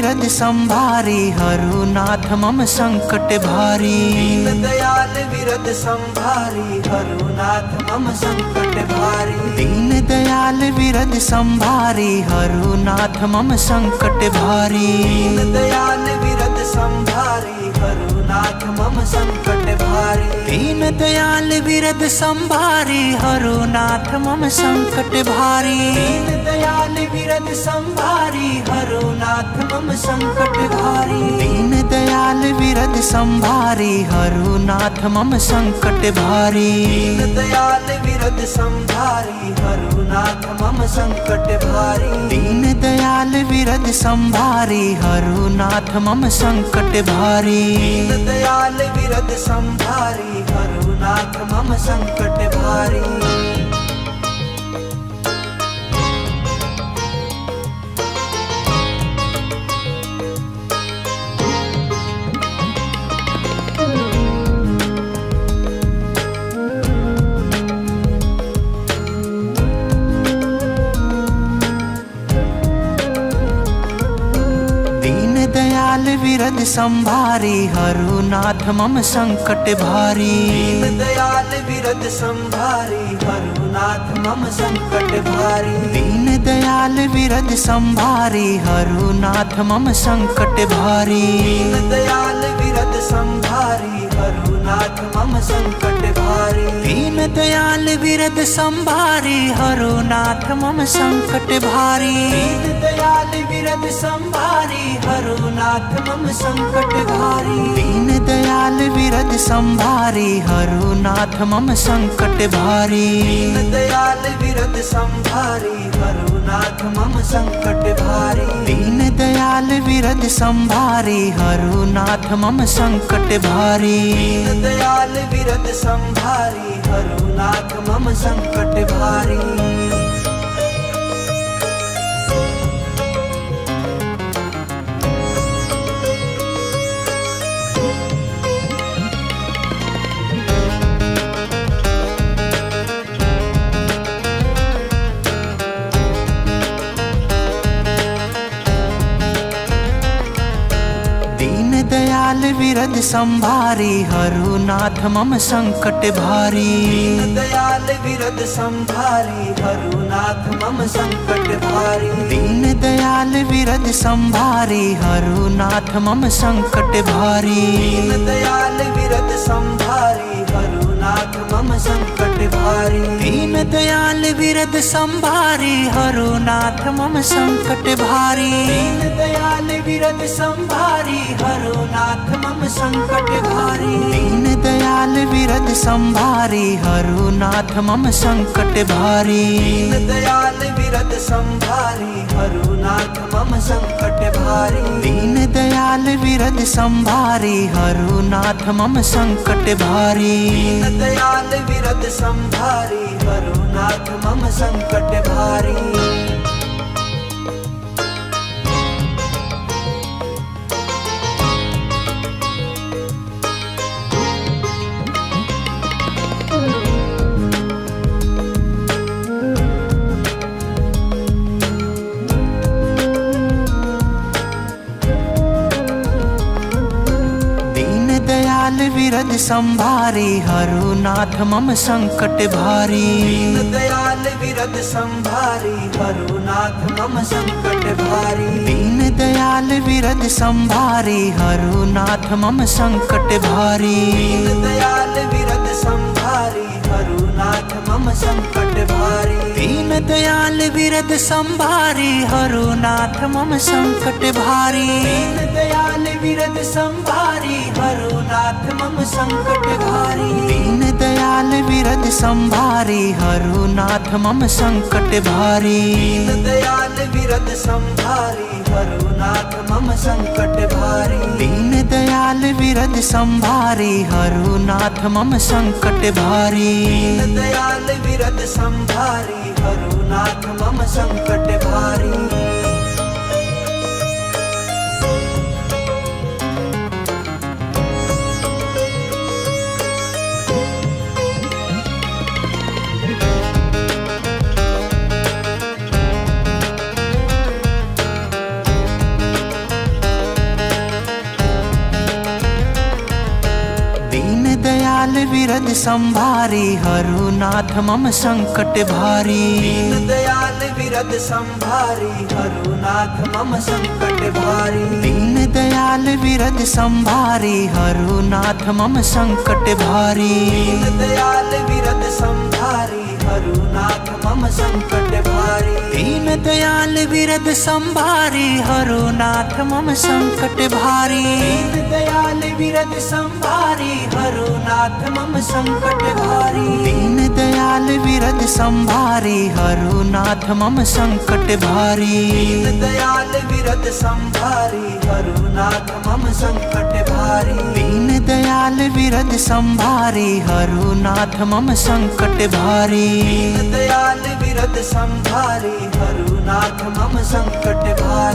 विरद संभारी हरु नाथ मम संकट भारी। दीन दयाल विरद संभारी हरु नाथ मम संकट भारी। दीन दयाल विरद संभारी हरु नाथ मम संकट भारी। दीन दयाल विरद संभारी हरु नाथ मम संकट भारी। दीन दयाल विरद संभारी हरु नाथ मम संकट भारी। दीन दयाल विरद संभारी हरु नाथ मम संकट भारी। दीन दयाल विरद संभारी हरु नाथ मम संकट भारी। दीन दयाल विरद संभारी हरु नाथ मम संकट भारी। दीन दयाल विरद संभारी हरु नाथ मम संकट भारी। दीन दयाल विरद संभारी हरु नाथ मम संकट भारी। दयाल विरद संभारी हरु नाथ मम संकट भारी। दीन दयाल विरद संभारी हरु नाथ मम संकट भारी। दीन दयाल विरद संभारी हरु नाथ मम संकट भारी। दीन दयाल विरद संभारी हरु नाथ मम संकट भारी। दीन दयाल विरद संभारी हरु नाथ मम संकट भारी। दीन दयाल विरद संभारी हरु नाथ मम संकट भारी। दीन दयाल विरद संभारी हरु नाथ मम संकट भारी। दीन दयाल विरद संभारी हरु नाथ मम संकट भारी। दीन दयाल विरद संभारी हरु नाथ मम संकट भारी। दीन दयाल विरद संभारी हरु नाथ मम संकट भारी। दयाल विरद संभारी हरु नाथ मम संकट भारी। दीन दयाल विरद संभारी हरु नाथ मम संकट भारी। दीन दयाल विरद संभारी हरु नाथ मम संकट भारी। दीन दयाल विरद संभारी हरु नाथ मम संकट भारी। दीन दयाल विरद संभारी हरु नाथ मम संकट भारी। दीन दयाल विरद संभारी हरु नाथ मम संकट भारी। दीन दयाल विरद संभारी हरु नाथ मम संकट भारी। दीन दयाल विरद संभारी हरु नाथ मम संकट भारी। दीन दयाल विरद संभारी हरु नाथ मम संकट भारी। दीन दयाल विरद संभारी हरु नाथ मम संकट भारी। दयाल विरद संभारी हरु नाथ मम संकट भारी। दीन दयाल विरद संभारी हरु नाथ मम संकट भारी। दीन दयाल विरद संभारी हरु नाथ मम संकट भारी। दीन दयाल विरद संभारी हरु नाथ मम संकट भारी। दीन दयाल विरद संभारी हरु नाथ मम संकट भारी। दीन दयाल विरद संभारी हरु नाथ मम संकट भारी। दीन दयाल विरद संभारी हरु नाथ मम संकट भारी। दीन दयाल विरद संभारी हरु नाथ मम संकट भारी। दीन दयाल विरद संभारी हरु नाथ मम संकट भारी। दीन दयाल विरद संभारी हरु नाथ मम संकट भारी। दयाल विरद संभारी हरुनाथ मम संकट भारी। दीन दयाल विरद संभारी हरुनाथ मम संकट भारी। दीन दयाल विरद संभारी हरुनाथ मम संकट भारी। दीन दयाल विरद संभारी हरुनाथ मम संकट भारी। दीन दयाल विरद संभारी हरुनाथ मम संकट भारी। दीन दयाल विरद संभारी हरुनाथ मम संकट भारी। दीन दयाल विरद संभारी हरुनाथ मम संकट भारी। दीन दयाल विरद संभारी हरुनाथ मम संकट भारी। दीन दयाल विरद संभारी हरुनाथ मम संकट भारी। दीन दयाल विरद संभारी हरुनाथ मम संकट भारी।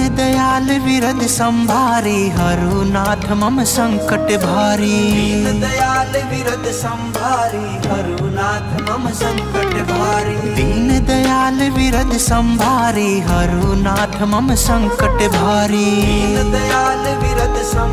दयाल विरद संभारी हरुनाथ मम संकट भारी। दीन दयाल विरद संभारी हरुनाथ मम संकट भारी। दीन दयाल विरद संभारी हरुनाथ मम संकट भारी। दीन दयाल विरद संभारी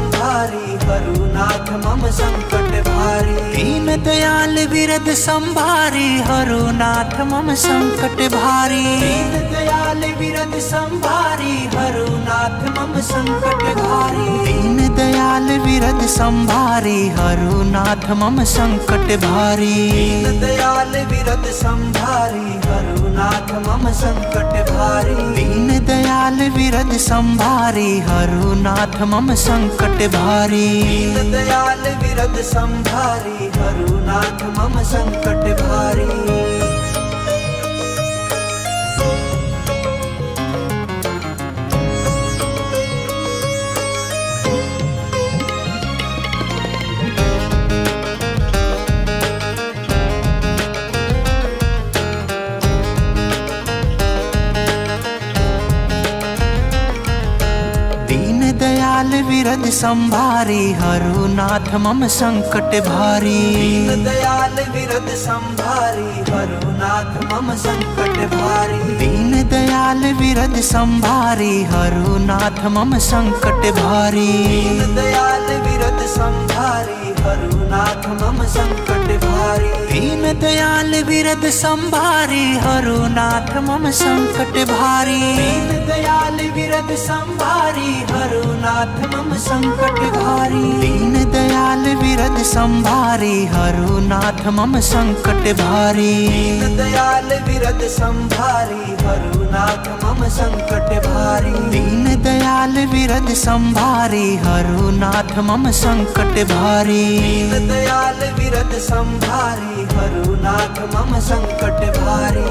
हरुनाथ मम संकट भारी। दीन दयाल विरद संभारी हरुनाथ मम संकट भारी। दीन दयाल विरद संभारी हरुनाथ मम संकट भारी। दीन दयाल विरद संभारी हरुनाथ मम संकट भारी। दीन दयाल विरद संभारी हरुनाथ मम संकट भारी। दीन दयाल विरद संभारी हरुनाथ मम संकट भारी। दीन दयाल विरद संभारी हरुनाथ मम संकट भारी। दयाल विरद संभारी हरुनाथ मम संकट भारी। दीन दयाल विरद संभारी हरुनाथ मम संकट भारी। दीन दयाल विरद संभारी हरुनाथ मम संकट भारी। दीन दयाल विरद संभारी हरुनाथ मम संकट भारी। दीन दयाल विरद संभारी हरुनाथ मम संकट भारी। दीन दयाल विरद संभारी हरुनाथ मम संकट भारी। दीन दयाल विरद संभारी हरुनाथ मम संकट भारी। दीन दयाल विरद संभारी हरुनाथ मम संकट भारी। दीन दयाल विरद संभारी हरुनाथ मम संकट भारी। दीन दयाल विरद संभारी हरुनाथ मम संकट भारी।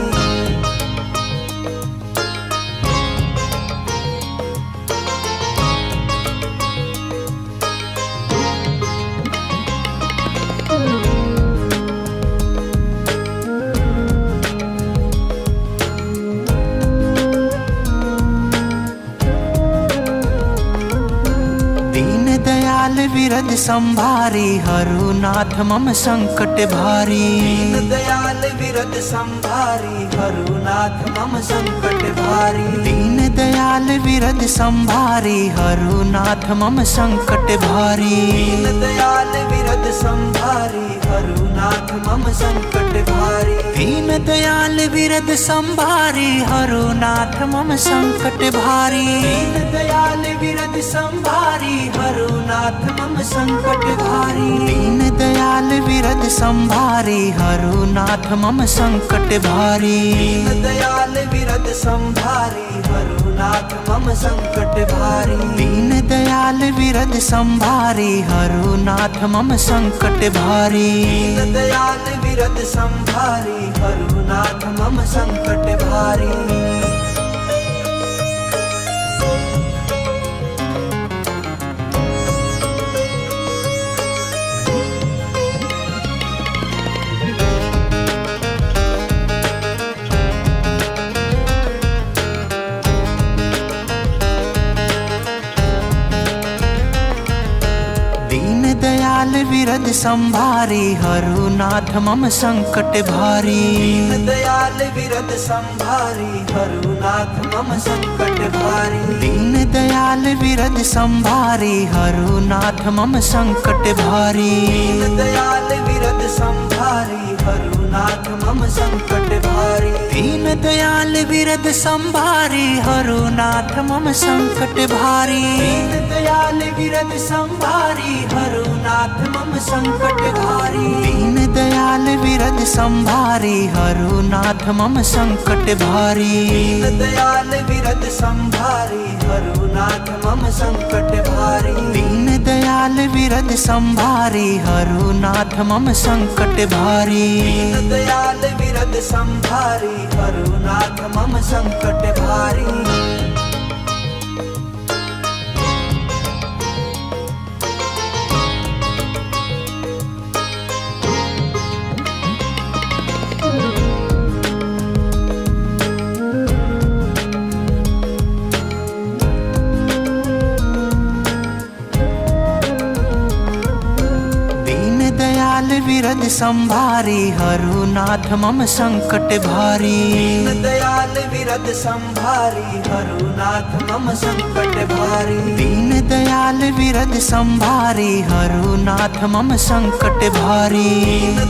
दयाल विरद संभारी हरुनाथ मम संकट भारी। दीन दयाल विरद संभारी हरुनाथ मम संकट भारी। दीन दयाल विरद संभारी हरुनाथ मम संकट भारी। दीन दयाल विरद संभारी हरुनाथ मम संकट भारी। दीन दयाल विरद संभारी हरुनाथ मम संकट भारी। दीन दयाल विरद संभारी हरुनाथ मम संकट भारी। दीन दयाल विरद संभारी हरुनाथ मम संकट भारी। दीन दयाल विरद संभारी हरुनाथ मम संकट भारी। दीन दयाल विरद संभारी हरुनाथ मम संकट भारी। दीन दयाल विरद संभारी हरुनाथ मम संकट भारी। विरद संभारी हरुनाथ मम संकट भारी। दयाल विरद संभारी हरुनाथ मम संकट भारी। दीन दयाल विरद संभारी हरुनाथ मम संकट भारी। दयाल विरद संभारी हरुनाथ मम संकट भारी। दीन दयाल विरद संभारी हरुनाथ मम संकट भारी। दयाल विरद संभारी हरुनाथ मम संकट भारी। दीन दयाल विरद संभारी हरुनाथ मम संकट भारी। दयाल विरद संभारी हरुनाथ मम संकट भारी। दीन दयाल विरद संभारी हरुनाथ मम संकट भारी। दयाल विरद संभारी हरुनाथ मम संकट भारी। दयाल विरद संभारी हरुनाथ मम संकट भारी। दयाल विरद संभारी हरुनाथ मम संकट भारी। दीन दयाल विरद संभारी हरुनाथ मम संकट भारी।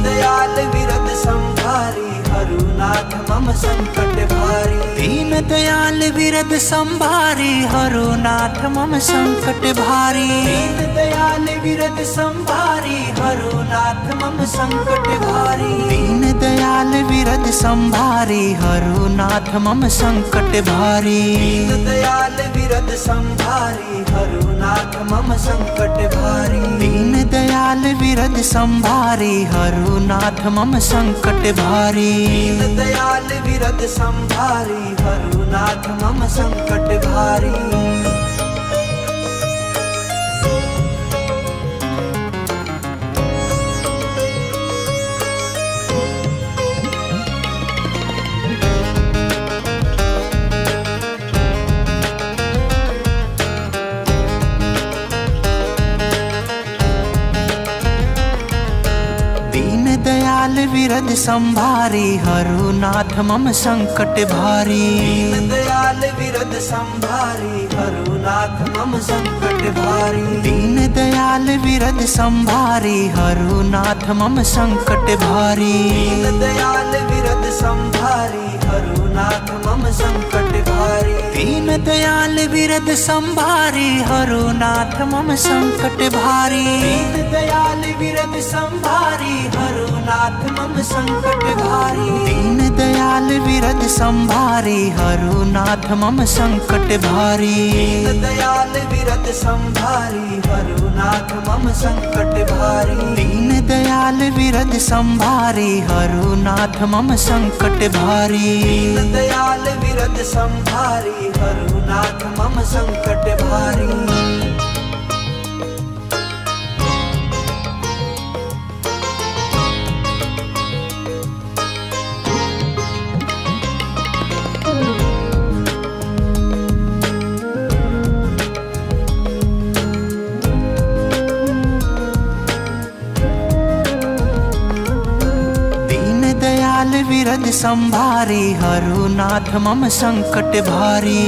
दयाल विरद संभारी हरुनाथ मम संकट भारी। दीन दयाल विरद संभारी हरुनाथ मम संकट भारी। दयाल विरद संभारी हरुनाथ मम संकट भारी। दीन दयाल विरद संभारी हरुनाथ मम संकट भारी। दयाल विरद संभारी हरुनाथ मम संकट भारी। दीन दयाल विरद संभारी हरुनाथ मम संकट भारी। दयाल विरद संभारी हरुनाथ मम संकट भारी। दयाल विरद संभारी हरुनाथ मम संकट भारी। दयाल विरद संभारी हरुनाथ मम संकट भारी। दीन दयाल विरद संभारी हरुनाथ मम संकट भारी। दयाल विरद संभारी हरुनाथ मम संकट भारी। दीन दयाल विरद संभारी हरुनाथ मम संकट भारी। दयाल विरद संभारी हरुनाथ मम संकट भारी। दीन दयाल विरद संभारी हरुनाथ मम संकट भारी। दयाल विरद संभारी हरुनाथ मम संकट भारी। दीन दयाल विरद संभारी हरुनाथ मम संकट भारी। दयाल विरद संभारी हरुनाथ मम संकट भारी। विरद संभारी हरुनाथ मम संकट भारी।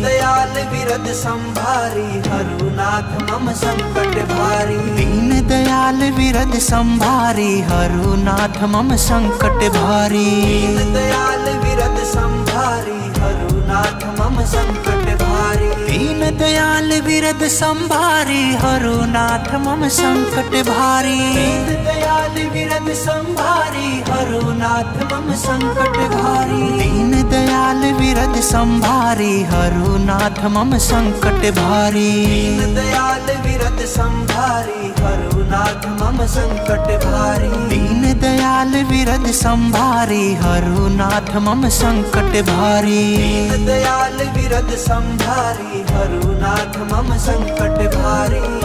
दयाल विरद संभारी हरुनाथ मम संकट भारी। दीन दयाल विरद संभारी हरुनाथ मम संकट भारी। दयाल विरद संभारी हरुनाथ मम संकट भारी। दीन दयाल विरद संभारी हरुनाथ मम संकट भारी। दयाल विरद संभारी हरुनाथ मम संकट भारी। दीन दयाल विरद संभारी हरुनाथ मम संकट भारी। दयाल विरद संभारी हरुनाथ मम संकट भारी। दीन दयाल विरद संभारी हरुनाथ मम संकट भारी। दयाल विरद संभारी हरुनाथ मम संकट भारी।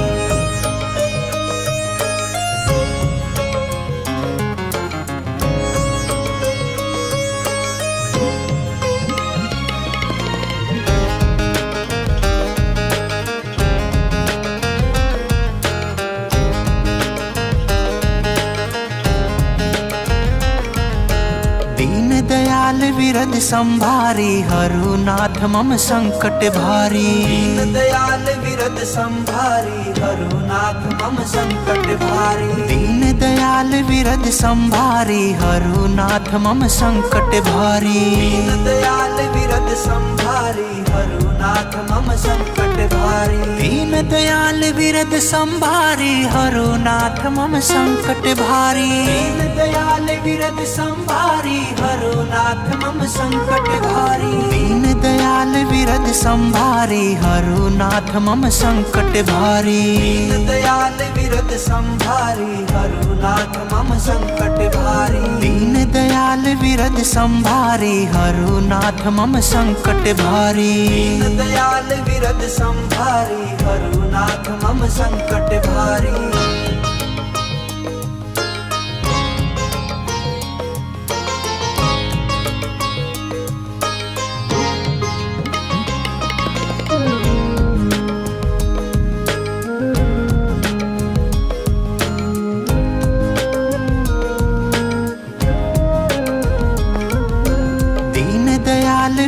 विरद संभारी हरुनाथ मम संकट भारी। दीन दयाल विरद संभारी हरुनाथ मम संकट भारी। दीन दयाल विरद संभारी हरुनाथ मम संकट भारी। दीन दयाल विरद संभारी हरुनाथ मम संकट भारी। दीन दयाल विरद संभारी हरुनाथ मम संकट भारी। दीन दयाल विरद संभारी हरुनाथ मम संकट भारी। दीन दयाल विरद संभारी हरुनाथ मम संकट भारी। दीन दयाल विरद संभारी हरुनाथ मम संकट भारी। दीन दयाल विरद संभारी हरुनाथ मम संकट भारी। दीन दयाल विरद संभारी हरुनाथ मम संकट भारी।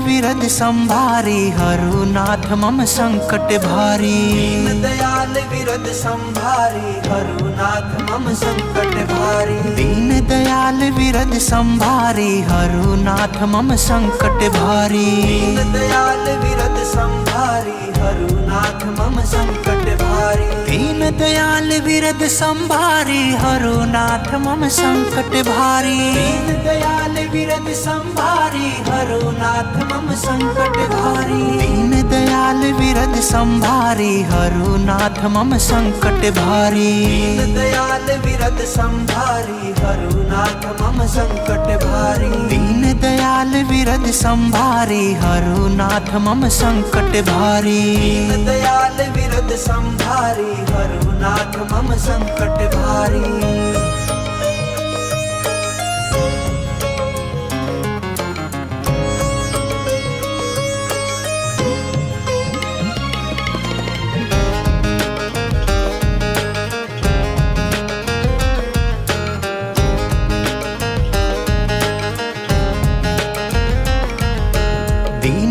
विरद संभारी हरुनाथ मम संकट भारी। दीन दयाल विरद संभारी हरुनाथ मम संकट भारी। दीन दयाल विरद संभारी हरुनाथ मम संकट भारी। दीन दयाल विरद संभारी हरुनाथ मम संकट भारी। दीन दयाल विरद संभारी हरुनाथ मम संकट भारी। दीन दयाल विरद संभारी हरुनाथ मम संकट भारी। दीन दयाल विरद संभारी हरुनाथ मम संकट भारी। दीन दयाल विरद संभारी हरुनाथ मम संकट भारी। दीन दयाल विरद संभारी हरुनाथ मम संकट भारी। दीन दयाल विरद संभारी हरुनाथ मम संकट भारी।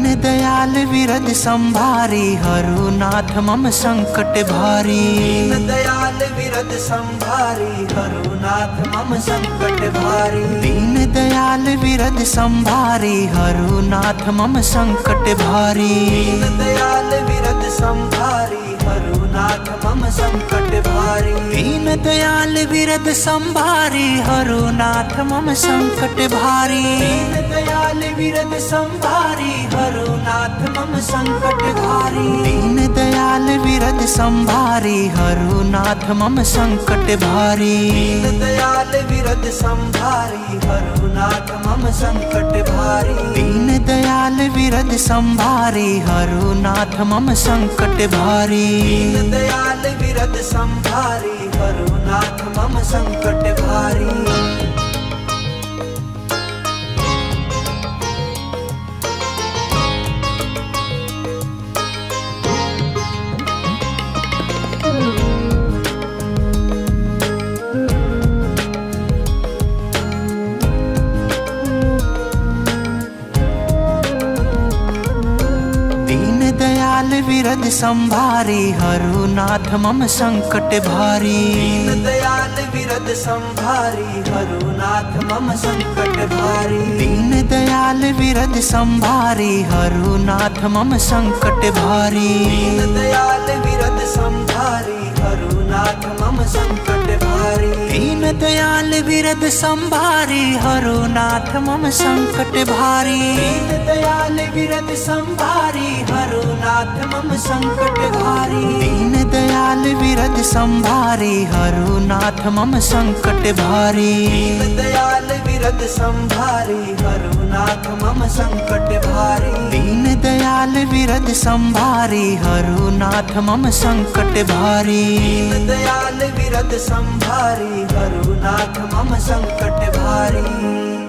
दयाल विरद संभारी हरुनाथ मम संकट भारी। दीन दयाल विरद संभारी हरुनाथ मम संकट भारी। दीन दयाल विरद संभारी हरुनाथ मम संकट भारी। दीन दयाल विरद संभारी हरुनाथ मम संकट भारी। दीन दयाल विरद संभारी हरुनाथ मम संकट भारी। दीन दयाल विरद संभारी हरुनाथ मम संकट भारी। दीन दयाल विरद संभारी हरुनाथ मम संकट भारी। दीन दयाल विरद संभारी हरुनाथ मम संकट भारी। दीन दयाल विरद संभारी हरुनाथ मम संकट भारी। दीन दयाल विरद संभारी हरुनाथ मम संकट भारी। विरद संभारी हरुनाथ मम संकट भारी। दीन दयाल विरद संभारी हरुनाथ मम संकट भारी। दीन दयाल विरद संभारी हरुनाथ मम संकट भारी। दीन दयाल विरद संभारी हरुनाथ मम संकट भारी। दीन दयाल विरद संभारी हरुनाथ मम संकट भारी। दीन दयाल विरद संभारी हरुनाथ मम संकट भारी। दीन दयाल विरद संभारी हरुनाथ मम संकट भारी। दीन दयाल विरद संभारी हरुनाथ मम संकट भारी। दीन दयाल विरद संभारी हरुनाथ मम संकट भारी। दीन दयाल विरद संभारी हरुनाथ मम संकट भारी।